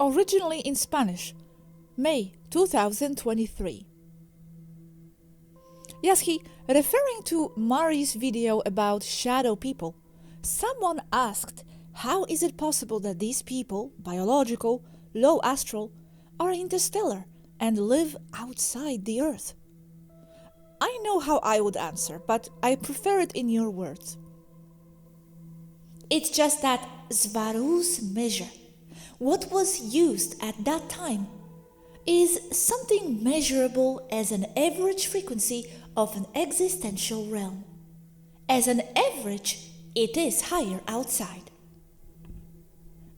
originally in Spanish, May 2023. Yazhi, referring to Mari's video about shadow people, someone asked, how is it possible that these people, biological, low astral, are interstellar and live outside the Earth? I know how I would answer, but I prefer it in your words. It's just that Swaruu's measure, what was used at that time, is something measurable as an average frequency of an existential realm. As an average, it is higher outside.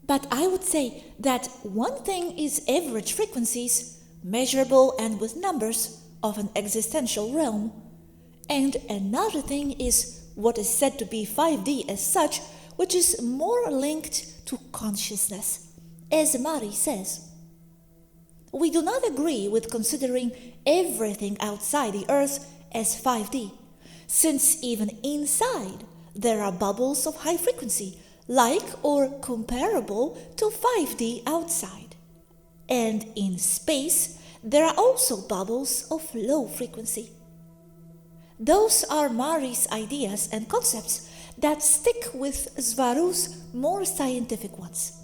But I would say that one thing is average frequencies, measurable and with numbers, of an existential realm, and another thing is what is said to be 5D as such, which is more linked to consciousness, as Mari says. We do not agree with considering everything outside the Earth as 5D, since even inside there are bubbles of high frequency, like or comparable to 5D outside. And in space, there are also bubbles of low frequency. Those are Mari's ideas and concepts that stick with Swaruu's more scientific ones.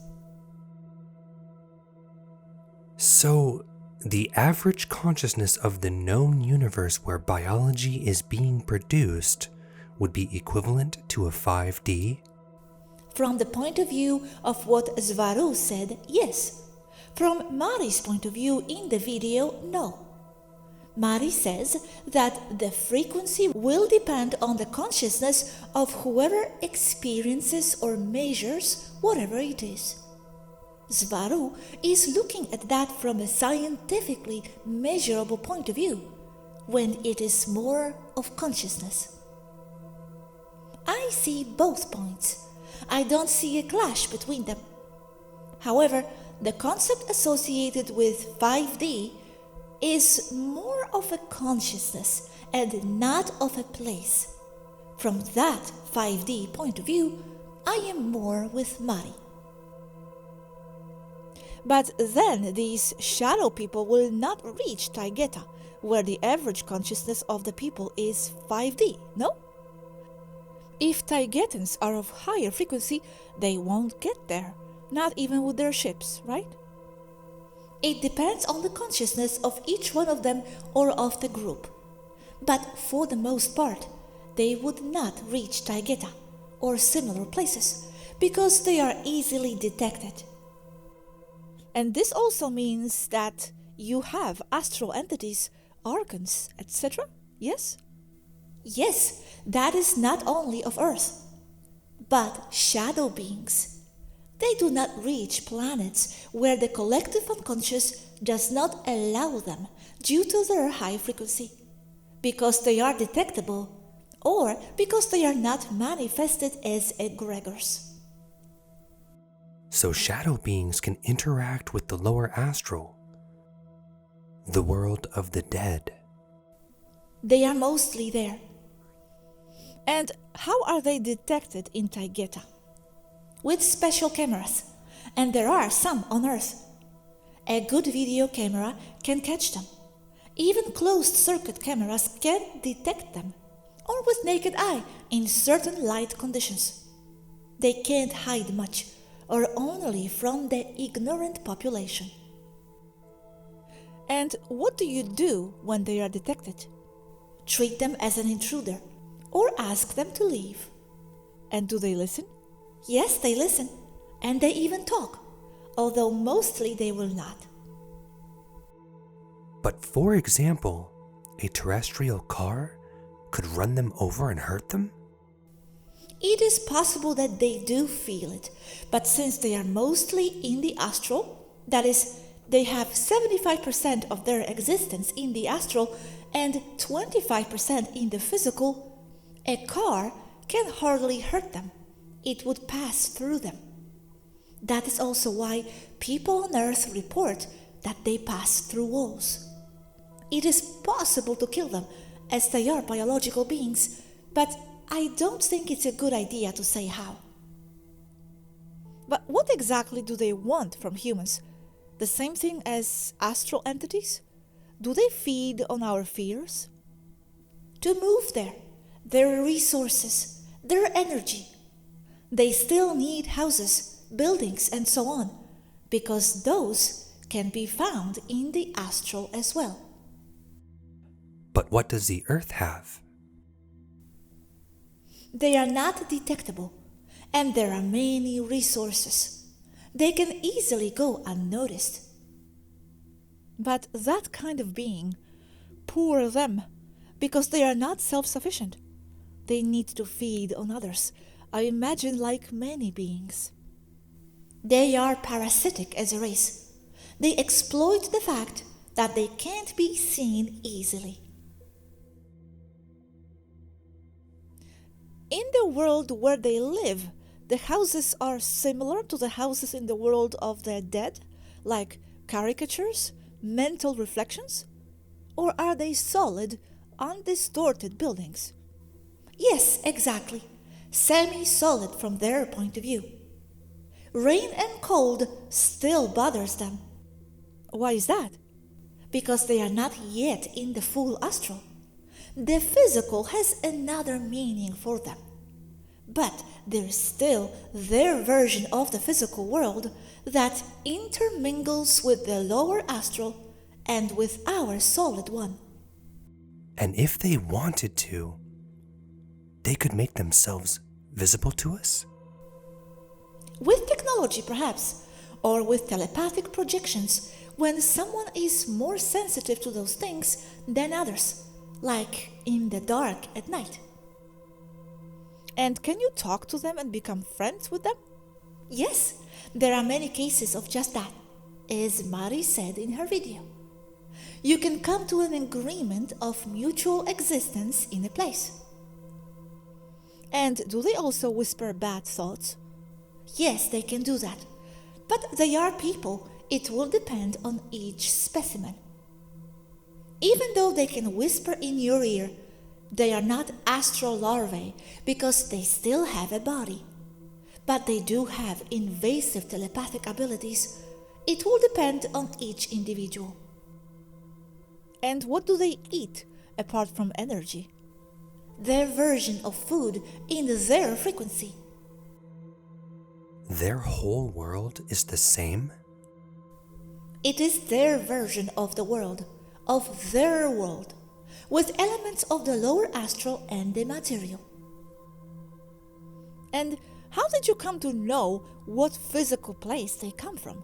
So, the average consciousness of the known universe where biology is being produced would be equivalent to a 5D? From the point of view of what Swaruu said, yes. From Mari's point of view in the video, no. Mari says that the frequency will depend on the consciousness of whoever experiences or measures whatever it is. Swaruu is looking at that from a scientifically measurable point of view, when it is more of consciousness. I see both points. I don't see a clash between them. However, the concept associated with 5D is more of a consciousness and not of a place. From that 5D point of view, I am more with Mari. But then these shadow people will not reach Taygeta, where the average consciousness of the people is 5D, no? If Taygetans are of higher frequency, they won't get there, not even with their ships, right? It depends on the consciousness of each one of them or of the group. But for the most part, they would not reach Taygeta or similar places because they are easily detected. And this also means that you have astral entities, archons, etc., yes? Yes, that is not only of Earth, but shadow beings. They do not reach planets where the collective unconscious does not allow them due to their high frequency, because they are detectable or because they are not manifested as egregors. So shadow beings can interact with the lower astral, the world of the dead. They are mostly there. And how are they detected in Taygeta? With special cameras, and there are some on Earth. A good video camera can catch them. Even closed-circuit cameras can detect them, or with naked eye in certain light conditions. They can't hide much, or only from the ignorant population. And what do you do when they are detected? Treat them as an intruder, or ask them to leave. And do they listen? Yes, they listen, and they even talk, although mostly they will not. But for example, a terrestrial car could run them over and hurt them? It is possible that they do feel it, but since they are mostly in the astral, that is, they have 75% of their existence in the astral and 25% in the physical, a car can hardly hurt them. It would pass through them. That is also why people on Earth report that they pass through walls. It is possible to kill them, as they are biological beings, but I don't think it's a good idea to say how. But what exactly do they want from humans? The same thing as astral entities? Do they feed on our fears? To move there, their resources, their energy. They still need houses, buildings, and so on, because those can be found in the astral as well. But what does the Earth have? They are not detectable, and there are many resources. They can easily go unnoticed. But that kind of being, poor them, because they are not self-sufficient. They need to feed on others, I imagine, like many beings. They are parasitic as a race. They exploit the fact that they can't be seen easily. In the world where they live, the houses are similar to the houses in the world of the dead, like caricatures, mental reflections? Or are they solid, undistorted buildings? Yes, exactly. Semi-solid from their point of view. Rain and cold still bothers them. Why is that? Because they are not yet in the full astral. The physical has another meaning for them. But there is still their version of the physical world that intermingles with the lower astral and with our solid one. And if they wanted to, they could make themselves visible to us? With technology, perhaps, or with telepathic projections, when someone is more sensitive to those things than others, like in the dark at night. And can you talk to them and become friends with them? Yes, there are many cases of just that, as Mari said in her video. You can come to an agreement of mutual existence in a place. And do they also whisper bad thoughts? Yes, they can do that. But they are people. It will depend on each specimen. Even though they can whisper in your ear, they are not astral larvae because they still have a body. But they do have invasive telepathic abilities. It will depend on each individual. And what do they eat apart from energy? Their version of food in their frequency. Their whole world is the same? It is their version of the world, of their world, with elements of the lower astral and the material. And how did you come to know what physical place they come from?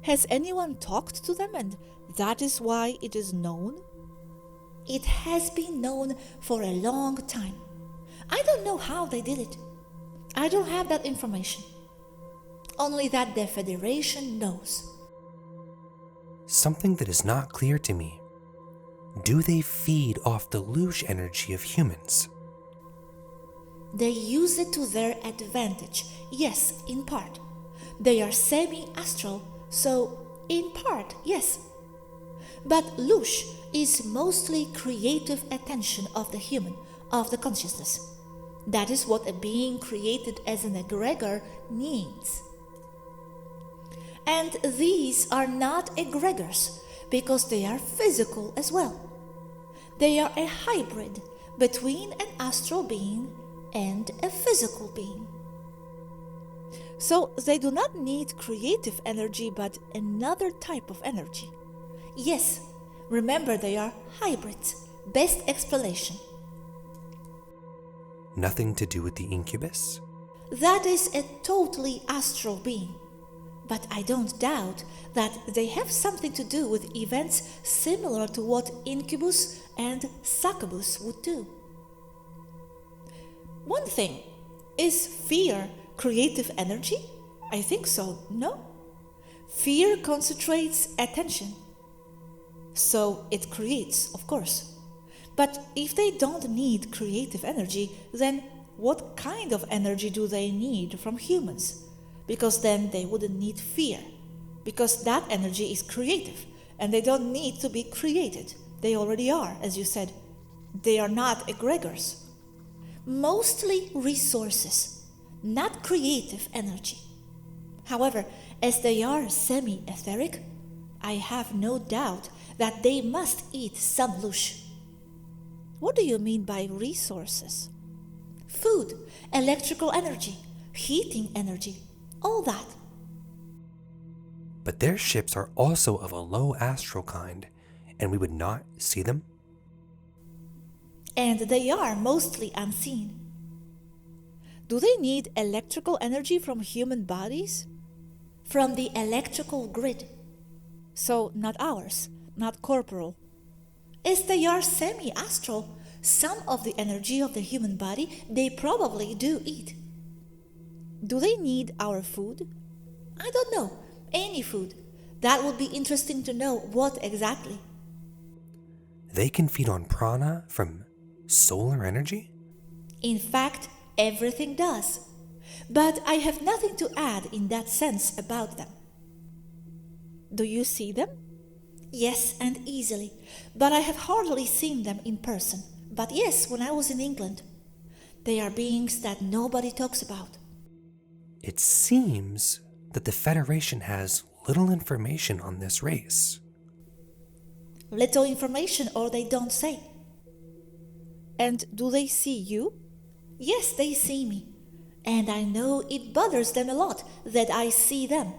Has anyone talked to them and that is why it is known? It has been known for a long time. I don't know how they did it. I don't have that information. Only that the Federation knows. Something that is not clear to me. Do they feed off the loosh energy of humans? They use it to their advantage. Yes, in part. They are semi-astral, so in part, yes. But loosh is mostly creative attention of the human, of the consciousness. That is what a being created as an egregor needs. And these are not egregors because they are physical as well. They are a hybrid between an astral being and a physical being. So they do not need creative energy but another type of energy. Yes, remember they are hybrids. Best explanation. Nothing to do with the incubus? That is a totally astral being. But I don't doubt that they have something to do with events similar to what incubus and succubus would do. One thing, is fear creative energy? I think so, no? Fear concentrates attention. So it creates, of course. But if they don't need creative energy, then what kind of energy do they need from humans? Because then they wouldn't need fear. Because that energy is creative, and they don't need to be created. They already are, as you said. They are not egregors. Mostly resources, not creative energy. However, as they are semi-etheric, I have no doubt that they must eat some loosh. What do you mean by resources? Food, electrical energy, heating energy, all that. But their ships are also of a low astral kind, and we would not see them? And they are mostly unseen. Do they need electrical energy from human bodies? From the electrical grid. So not ours, not corporal. As they are semi-astral, some of the energy of the human body they probably do eat. Do they need our food? I don't know. Any food. That would be interesting to know what exactly. They can feed on prana from solar energy? In fact, everything does. But I have nothing to add in that sense about them. Do you see them? Yes, and easily. But I have hardly seen them in person. But yes, when I was in England. They are beings that nobody talks about. It seems that the Federation has little information on this race. Little information, or they don't say. And do they see you? Yes, they see me. And I know it bothers them a lot that I see them.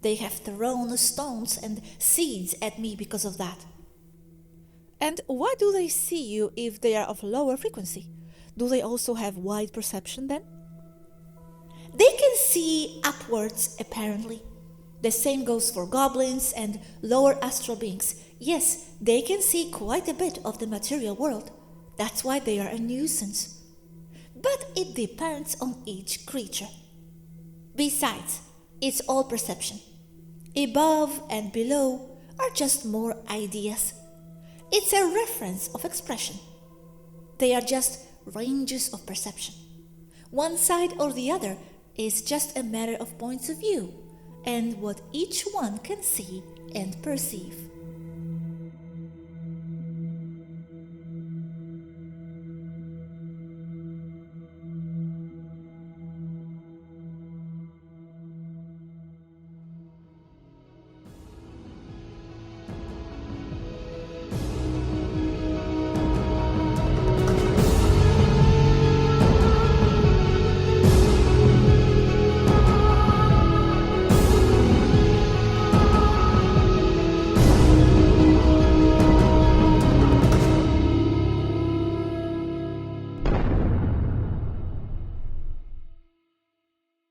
They have thrown stones and seeds at me because of that. And why do they see you if they are of lower frequency? Do they also have wide perception then? They can see upwards, apparently. The same goes for goblins and lower astral beings. Yes, they can see quite a bit of the material world. That's why they are a nuisance. But it depends on each creature. Besides, it's all perception. Above and below are just more ideas. It's a reference of expression. They are just ranges of perception. One side or the other is just a matter of points of view and what each one can see and perceive.